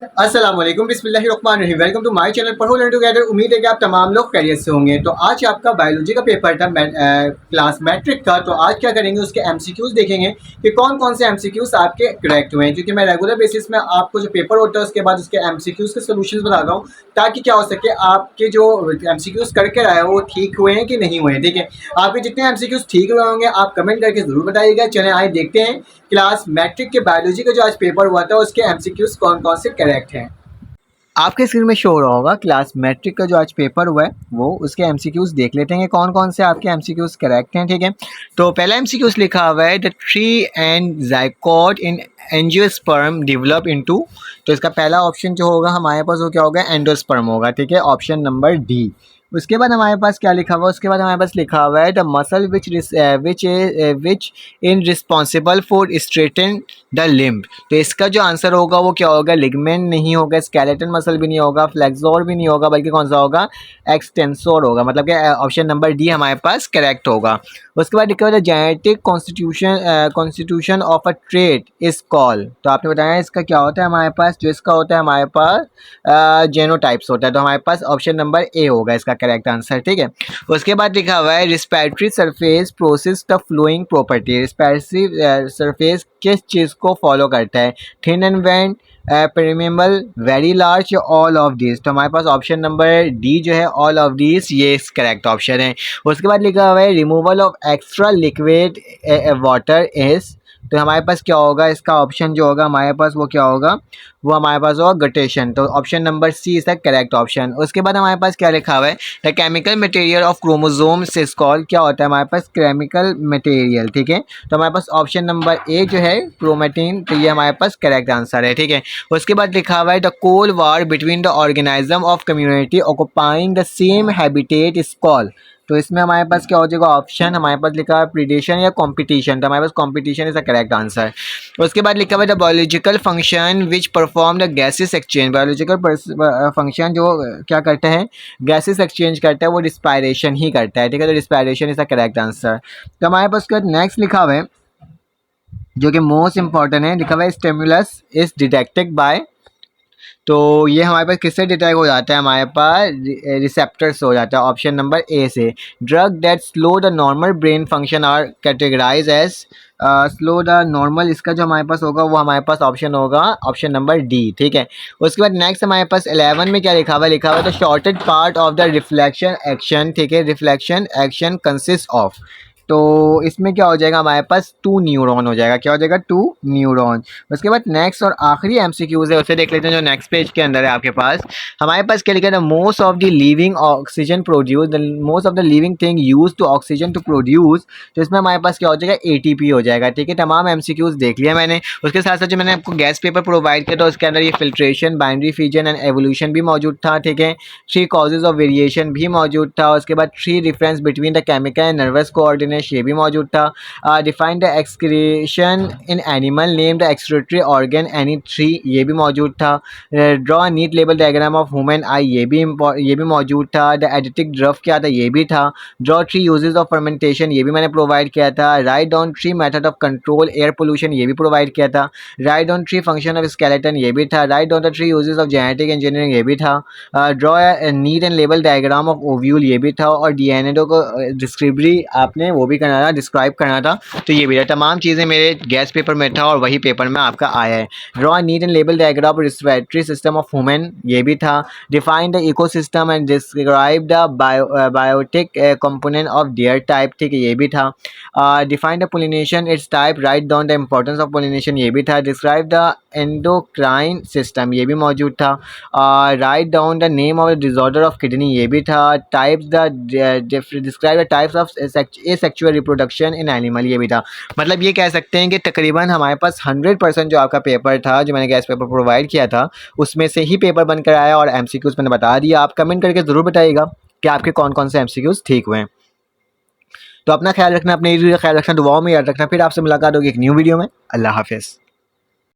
अस्सलामुअलैकुम बिस्मिल्लाहिर्रहमानिर्रहीम। Welcome to my channel पढ़ो लर्न टुगेदर। उम्मीद है कि आप तमाम लोग खैरियत से होंगे। तो आज आपका बायोलॉजी का पेपर था क्लास मैट्रिक का। तो आज क्या करेंगे, उसके एमसीक्यूज देखेंगे कि कौन कौन से एमसीक्यूज आपके करेक्ट हुए हैं, क्योंकि मैं रेगुलर बेसिस में आपको जो पेपर होता है उसके बाद उसके एमसीक्यूज के सोल्यूशन बताता हूँ, ताकि क्या हो सके आपके जो एमसीक्यूज करके आए वो ठीक हुए हैं कि नहीं हुए। ठीक है, आपके जितने एमसीक्यूज ठीक हुए होंगे आप कमेंट करके जरूर बताइएगा। चलें आए देखते हैं क्लास मैट्रिक के बायोलॉजी का जो आज पेपर हुआ था उसके एमसीक्यूज कौन कौन से करेक्ट हैं। आपके स्क्रीन में शो हो रहा होगा क्लास मैट्रिक का जो आज पेपर हुआ है वो उसके एमसीक्यूज देख लेते हैं कौन कौन से आपके एमसीक्यूज करेक्ट हैं। ठीक है, तो पहला एमसीक्यूज लिखा हुआ है the tree and zygote in angiosperm develop into. तो इसका पहला ऑप्शन जो होगा हमारे पास वो क्या होगा, एंडोस्पर्म होगा। ठीक है, ऑप्शन नंबर डी। उसके बाद हमारे पास क्या लिखा हुआ है, उसके बाद हमारे पास लिखा हुआ है the muscle which in responsible for straighten the limb. तो इसका जो आंसर होगा वो क्या होगा, लिगमेंट नहीं होगा, स्केलेटन मसल भी नहीं होगा, फ्लेक्सोर भी नहीं होगा, बल्कि कौन सा होगा, एक्सटेंसोर होगा। मतलब कि ऑप्शन नंबर डी हमारे पास करेक्ट होगा। उसके बाद लिखा हुआ है genetic constitution of a trait is call. तो आपने बताया इसका क्या होता है, हमारे पास जो इसका होता है हमारे पास जेनोटाइप्स होता है। तो हमारे पास ऑप्शन नंबर ए होगा इसका करेक्ट आंसर। ठीक है, उसके बाद लिखा हुआ है respiratory surface process the flowing property. Respiratory surface किस चीज़ को फॉलो करता है, thin and wet, permeable, very large या ऑल ऑफ दिस। तो हमारे पास ऑप्शन नंबर डी जो है ऑल ऑफ दिस ये करेक्ट ऑप्शन है। उसके बाद लिखा हुआ है removal of extra liquid water is. तो हमारे पास क्या होगा, इसका ऑप्शन जो होगा हमारे पास वो क्या होगा, वो हमारे पास होगा गटेशन। तो option number C is the correct option. उसके बाद हमारे पास क्या लिखा हुआ है the chemical material of chromosome is called. क्या होता है हमारे पास, केमिकल मटेरियल। ठीक है, तो हमारे पास ऑप्शन नंबर ए जो है क्रोमेटिन, तो ये हमारे पास करेक्ट आंसर है। ठीक है, उसके बाद लिखा हुआ है the cold war between the organism of community occupying the same habitat is called. तो इसमें हमारे पास क्या हो जाएगा, ऑप्शन हमारे पास लिखा है प्रीडेशन या कंपटीशन। तो हमारे पास competition is the correct answer. उसके बाद लिखा हुआ है the biological function which perform the gases exchange. Biological function जो क्या करता है, गैसेस एक्सचेंज करता है, वो रिस्पायरेशन ही करता है। ठीक है, तो respiration is the correct answer. तो हमारे पास नेक्स्ट लिखा हुआ है जो कि मोस्ट इंपॉर्टेंट है, लिखा हुआ है स्टिमुलस इज डिटेक्टेड बाय। तो ये हमारे पास किससे डिटेक्ट हो जाता है, हमारे पास रिसेप्टर्स हो जाता है, ऑप्शन नंबर ए से। Drug that slow the normal brain function are categorize as slow the normal. इसका जो हमारे पास होगा वो हमारे पास ऑप्शन होगा ऑप्शन नंबर डी। ठीक है, उसके बाद नेक्स्ट हमारे पास 11 में क्या लिखा हुआ है, लिखा हुआ है the shorted part of the reflection action. ठीक है, रिफ्लेक्शन एक्शन कंसिस्ट ऑफ। तो इसमें क्या हो जाएगा, हमारे पास 2 न्यूरॉन हो जाएगा। क्या हो जाएगा, 2 न्यूरॉन। उसके बाद नेक्स्ट और आखिरी एमसीक्यूज है, उसे देख लेते हैं जो नेक्स्ट पेज के अंदर है आपके पास। हमारे पास क्या लिखा है, the most of the living oxygen produce, the most of the living thing use to oxygen to produce. तो इसमें हमारे पास क्या हो जाएगा, एटीपी हो जाएगा। ठीक है, तमाम एमसीक्यूज देख लिया मैंने। उसके साथ साथ जो मैंने आपको गैस पेपर प्रोवाइड किया था उसके अंदर ये filtration, binary fusion and evolution भी मौजूद था। ठीक है, 3 कॉजेज ऑफ वेरिएशन भी मौजूद था। उसके बाद 3 difference between the chemical and nervous coordination ये भी मौजूद था। Define the excretion in animal, name the excretory organ any 3 ये भी मौजूद था। Draw NEET label diagram of human आई ये भी मौजूद था। द एडिटिक ड्रफ क्या था ये भी था। ड्रॉ 3 यूजेस ऑफ फर्मेंटेशन ये भी मैंने प्रोवाइड किया था। Write down 3 method of control air pollution ये भी प्रोवाइड किया था। Write down 3 function of skeleton ये भी था। Right down the 3 uses of genetic engineering ये भी था। Draw neat and label diagram of ovule ये भी था। और डीएनए को डिस्क्रिप्टरी आपने वो भी करना था, डिस्क्राइब करना था, तो ये भी था। तमाम चीज़ें मेरे गैस पेपर में था और वही पेपर में आपका आया है। Draw neat and label diagram of respiratory system of human ये भी था। Define the ecosystem and describe the biotic component of their type. ठीक है, ये भी था। Define the pollination its type, write down the importance of pollination ये भी था। डिस्क्राइब द एंडोक्राइन सिस्टम ये भी मौजूद था। Right down the name of disorder of kidney ये भी था। Types the describe the types of asexual reproduction in animal ये भी था। मतलब ये कह सकते हैं कि तकरीबन हमारे पास 100% जो आपका पेपर था, जो मैंने गैस पेपर प्रोवाइड किया था, उसमें से ही पेपर बनकर आया और एमसीक्यूज मैंने बता दिया। आप कमेंट करके ज़रूर बताइएगा कि आपके कौन कौन से एमसीक्यूज ठीक हुए हैं। तो अपना ख्याल रखना, अपने ख्याल रखना, दुआओं में याद रखना। फिर आपसे मुलाकात होगी एक न्यू वीडियो में। अल्लाह हाफिज़।